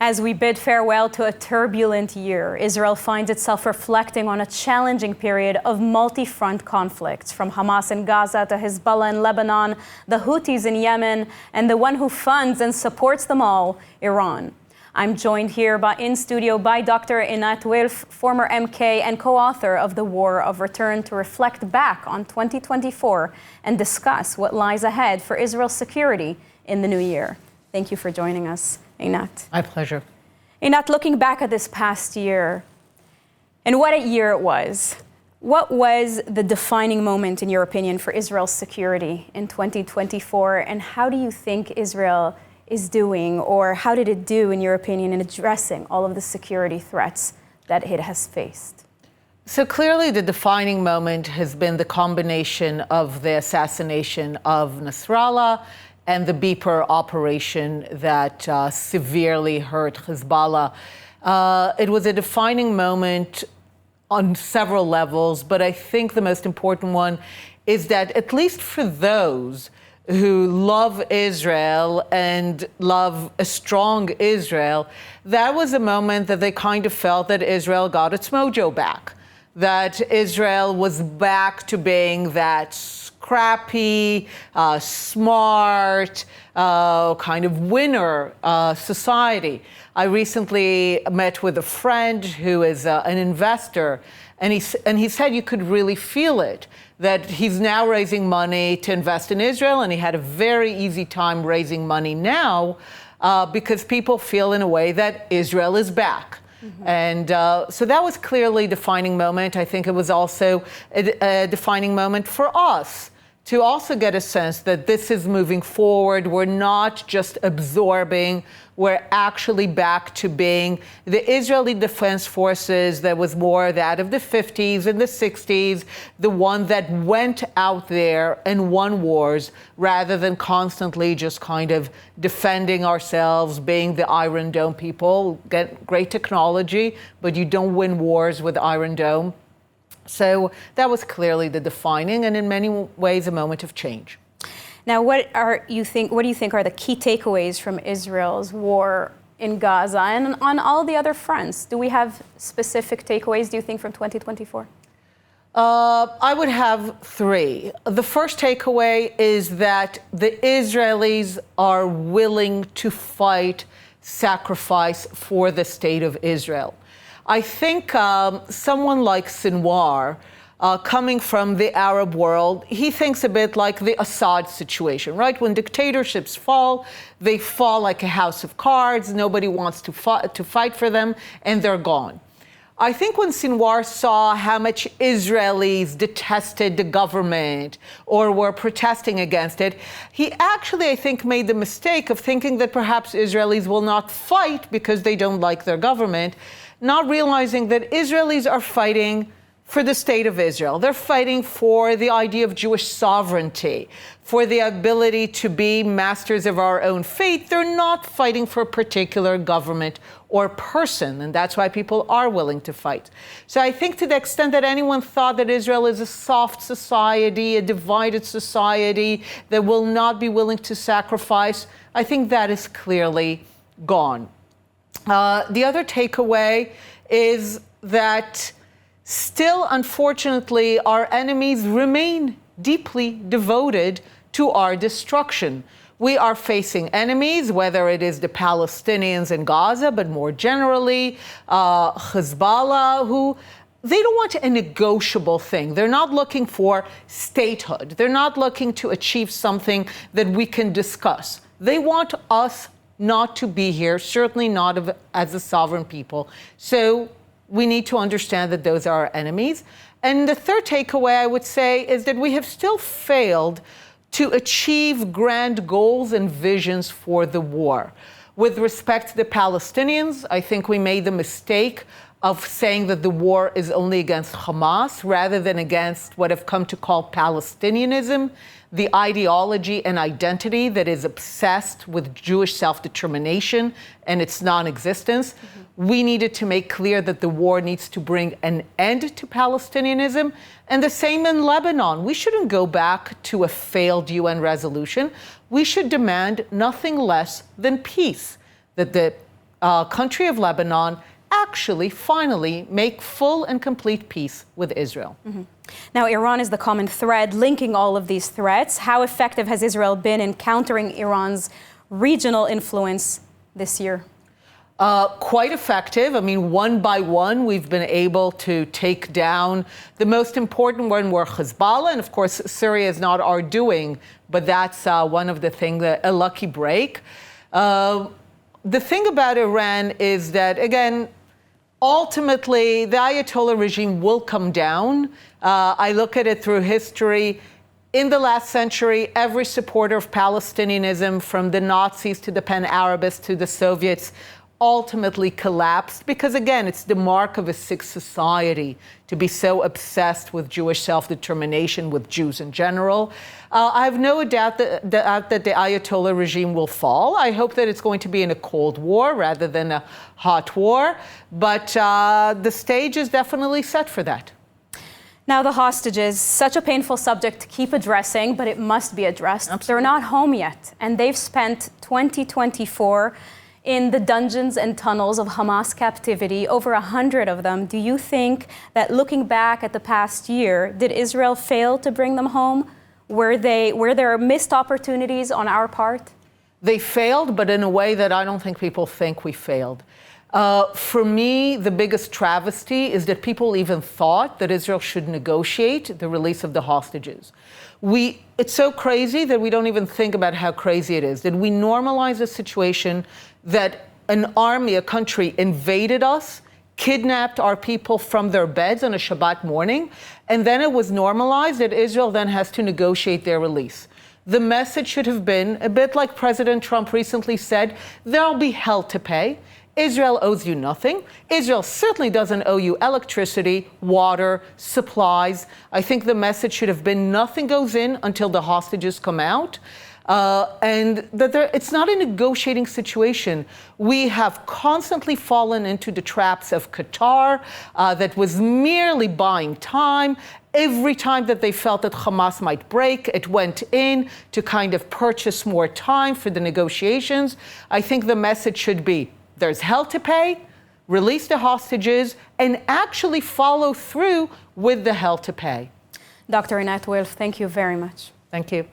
As we bid farewell to a turbulent year, Israel finds itself reflecting on a challenging period of multi-front conflicts, from Hamas in Gaza to Hezbollah in Lebanon, the Houthis in Yemen, and the one who funds and supports them all, Iran. I'm joined here in studio by Dr. Einat Wilf, former MK and co-author of The War of Return, to reflect back on 2024 and discuss what lies ahead for Israel's security in the new year. Thank you for joining us, Einat. My pleasure. Einat, looking back at this past year, and what a year it was, what was the defining moment, in your opinion, for Israel's security in 2024, and how do you think Israel is doing, or how did it do, in your opinion, in addressing all of the security threats that it has faced? So clearly the defining moment has been the combination of the assassination of Nasrallah and the beeper operation that severely hurt Hezbollah. It was a defining moment on several levels, but I think the most important one is that, at least for those who love Israel and love a strong Israel, that was a moment that they kind of felt that Israel got its mojo back, that Israel was back to being that scrappy, smart, kind of winner society. I recently met with a friend who is an investor, and he said you could really feel it, that he's now raising money to invest in Israel, and he had a very easy time raising money now because people feel in a way that Israel is back. Mm-hmm. And so that was clearly a defining moment. I think it was also a defining moment for us to also get a sense that this is moving forward. We're not just absorbing, we're actually back to being the Israeli Defense Forces that was more that of the 50s and the 60s, the one that went out there and won wars rather than constantly just kind of defending ourselves, being the Iron Dome people. Get great technology, but you don't win wars with Iron Dome. So that was clearly the defining and in many ways a moment of change. Now, what do you think are the key takeaways from Israel's war in Gaza and on all the other fronts? Do we have specific takeaways, do you think, from 2024? I would have three. The first takeaway is that the Israelis are willing to fight, sacrifice for the state of Israel. I think someone like Sinwar, coming from the Arab world, he thinks a bit like the Assad situation, right? When dictatorships fall, they fall like a house of cards. Nobody wants to fight for them, and they're gone. I think when Sinwar saw how much Israelis detested the government or were protesting against it, he actually, I think, made the mistake of thinking that perhaps Israelis will not fight because they don't like their government, not realizing that Israelis are fighting for the state of Israel. They're fighting for the idea of Jewish sovereignty, for the ability to be masters of our own fate. They're not fighting for a particular government or person, and that's why people are willing to fight. So I think to the extent that anyone thought that Israel is a soft society, a divided society that will not be willing to sacrifice, I think that is clearly gone. The other takeaway is that still, unfortunately, our enemies remain deeply devoted to our destruction. We are facing enemies, whether it is the Palestinians in Gaza, but more generally, Hezbollah, who they don't want a negotiable thing. They're not looking for statehood. They're not looking to achieve something that we can discuss. They want us not to be here, certainly not as a sovereign people. So we need to understand that those are our enemies. And the third takeaway, I would say, is that we have still failed to achieve grand goals and visions for the war. With respect to the Palestinians, I think we made the mistake of saying that the war is only against Hamas rather than against what I've come to call Palestinianism, the ideology and identity that is obsessed with Jewish self-determination and its non-existence. Mm-hmm. We needed to make clear that the war needs to bring an end to Palestinianism, and the same in Lebanon. We shouldn't go back to a failed UN resolution. We should demand nothing less than peace, that the country of Lebanon actually finally make full and complete peace with Israel. Mm-hmm. Now, Iran is the common thread linking all of these threats. How effective has Israel been in countering Iran's regional influence this year? Quite effective. I mean, one by one, we've been able to take down the most important one were Hezbollah. And of course, Syria is not our doing, but that's one of the things, a lucky break. The thing about Iran is that, again, ultimately, the Ayatollah regime will come down. I look at it through history. In the last century, every supporter of Palestinianism, from the Nazis to the Pan-Arabists to the Soviets, ultimately collapsed because, again, it's the mark of a sick society to be so obsessed with Jewish self-determination, with Jews in general. I have no doubt that the Ayatollah regime will fall. I hope that it's going to be in a cold war rather than a hot war, but the stage is definitely set for that. Now, the hostages, such a painful subject to keep addressing, but it must be addressed. Absolutely. They're not home yet, and they've spent 2024 in the dungeons and tunnels of Hamas captivity, over 100 of them. Do you think that looking back at the past year, did Israel fail to bring them home? Were there missed opportunities on our part? They failed, but in a way that I don't think people think we failed. For me, the biggest travesty is that people even thought that Israel should negotiate the release of the hostages. It's so crazy that we don't even think about how crazy it is, that we normalize a situation that an army, a country invaded us, kidnapped our people from their beds on a Shabbat morning, and then it was normalized that Israel then has to negotiate their release. The message should have been, a bit like President Trump recently said, there'll be hell to pay. Israel owes you nothing. Israel certainly doesn't owe you electricity, water, supplies. I think the message should have been nothing goes in until the hostages come out. And that it's not a negotiating situation. We have constantly fallen into the traps of Qatar that was merely buying time. Every time that they felt that Hamas might break, it went in to kind of purchase more time for the negotiations. I think the message should be, there's hell to pay, release the hostages, and actually follow through with the hell to pay. Dr. Einat Wilf, thank you very much. Thank you.